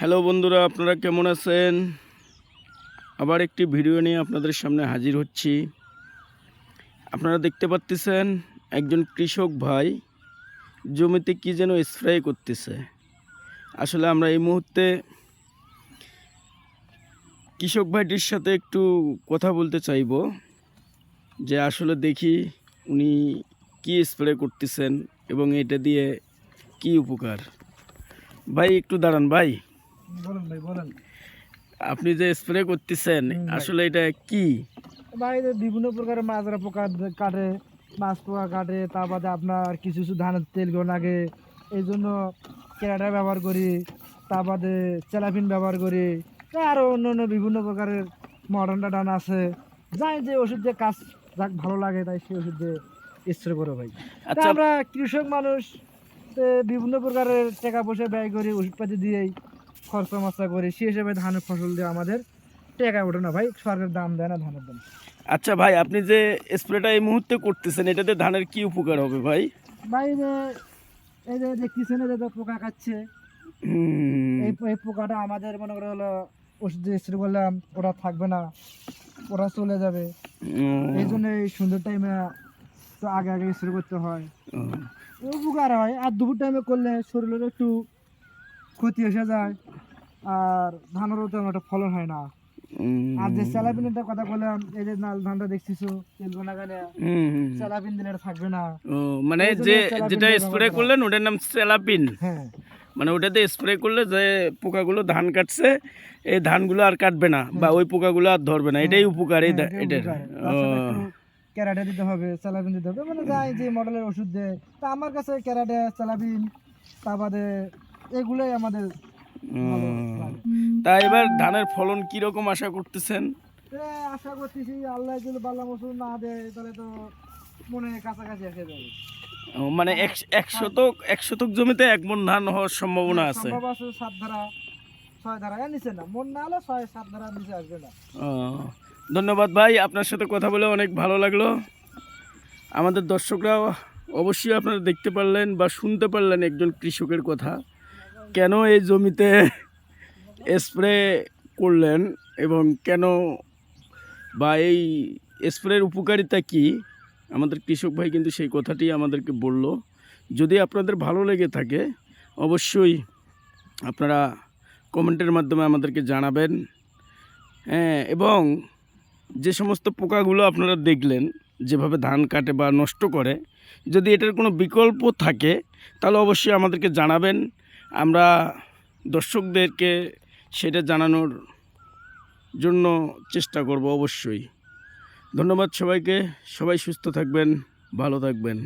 Hello বন্ধুরা, আপনারা কেমন আছেন? আবার একটি ভিডিও নিয়ে আপনাদের সামনে হাজির হচ্ছি। আপনারা দেখতে পাচ্ছেন একজন কৃষক ভাই জমিতে কি যেন স্প্রে করতেছে। আসলে আমরা এই মুহূর্তে কৃষক ভাইটির সাথে একটু কথা বলতে চাইব যে আসলে দেখি উনি কি স্প্রে করতেছেন এবং এটা দিয়ে কি উপকার। ভাই একটু দাঁড়ান ভাই। বলেন ভাই বলেন। আপনি যে স্প্রে করতেছেন আসলে এটা কি? ভাই বিভিন্ন প্রকারের মাজরা পোকা কাটে, মাছ পোকা কাটে, তার বাদে আপনার কিছু কিছু ধানের তেলগুলো লাগে, এই জন্য কেরাটা ব্যবহার করি, তার বাদে চেলাফিন ব্যবহার করি, আরও অন্য অন্য বিভিন্ন প্রকারের মডার্ন টান আছে। যাই যে ওষুধ দিয়ে কাজ যাক ভালো লাগে তাই সেই ওষুধ দিয়ে স্প্রে করো ভাই। তা আমরা কৃষক মানুষ বিভিন্ন প্রকারের টাকা পয়সা ব্যয় করি ওষুধপাতি দিয়েই খরচা মরচা করি, সেই হিসেবে ধানের ফসল দিয়ে আমাদের টাকা ওঠে না ভাই, সরকার দাম দেয় না ধানের দাম। আচ্ছা ভাই, আপনি যে স্প্রেটা এই মুহূর্তে করতেছেন এটাতে ধানের কি উপকার হবে ভাই? ভাই এই যে দেখতেছেন যে পোকা খাচ্ছে, এই পোকাটা আমাদের মনে করে হলো ওষুধ দিয়ে স্প্রে করলাম ওরা থাকবে না, ওরা চলে যাবে। এই জন্য এই সুন্দর টাইমে তো আগে আগে স্প্রে করতে হয়, উপকার হয়। আর দুপুর টাইমে করলে শরীরের একটু ক্ষতি এসে যায়, আর ধানেরও তেমন একটা ফলন হয় না। আর যে স্যালাবিনের কথা বললাম, এই যে নাল ধানটা দেখছিস তেলবো না গানে, স্যালাবিন দিলে এটা থাকবে না। মানে যে যেটা স্প্রে করলেন ওটার নাম স্যালাপিন। হ্যাঁ, মানে ওটাতে স্প্রে করলে যে পোকাগুলো ধান কাটছে এই ধানগুলো আর কাটবে না বা ওই পোকাগুলো আর ধরবে না, এটাই উপকার এটার। ক্যারাটে দিতে হবে, স্যালাবিন দিতে হবে, মানে যাই যে মডেলের ওষুধ দেয়। তা আমার কাছে ক্যারাটে, স্যালাবিন, তা বাদে এগুলোই আমাদের ভালো লাগে। তা এবার ধানের ফলন কিরকম আশা করতেছেন? আশা করতেছি আল্লাহ যদি বাল্লা মসুর না দেয় তাহলে তো মনে কাছাকাছি এসে যাবে। মানে এক শতক জমিতে 1 মণ ধান হওয়ার সম্ভাবনা আছে। সম্ভব আছে 7 ধারা 6 ধারা এর নিচে না, মন না হলে 6-7 ধারার নিচে আসবে না। ধন্যবাদ ভাই, আপনার সাথে কথা বলে অনেক ভালো লাগলো। আমাদের দর্শকরা অবশ্যই আপনারা দেখতে পারলেন বা শুনতে পারলেন একজন কৃষকের কথা, কেন এই জমিতে স্প্রে করলেন এবং কেন বা এই স্প্রের উপকারিতা কি। আমাদের কৃষক ভাই কিন্তু সেই কথাটি আমাদেরকে বলল। যদি আপনাদের ভালো লেগে থাকে অবশ্যই আপনারা কমেন্টের মাধ্যমে আমাদেরকে জানাবেন। হ্যাঁ, এবং যে সমস্ত পোকাগুলো আপনারা দেখলেন যেভাবে ধান কাটে বা নষ্ট করে, যদি এটার কোনো বিকল্প থাকে তাহলে অবশ্যই আমাদেরকে জানাবেন। আমরা দর্শকদেরকে সেটা জানানোর জন্য চেষ্টা করব অবশ্যই। ধন্যবাদ সবাইকে, সবাই সুস্থ থাকবেন, ভালো থাকবেন।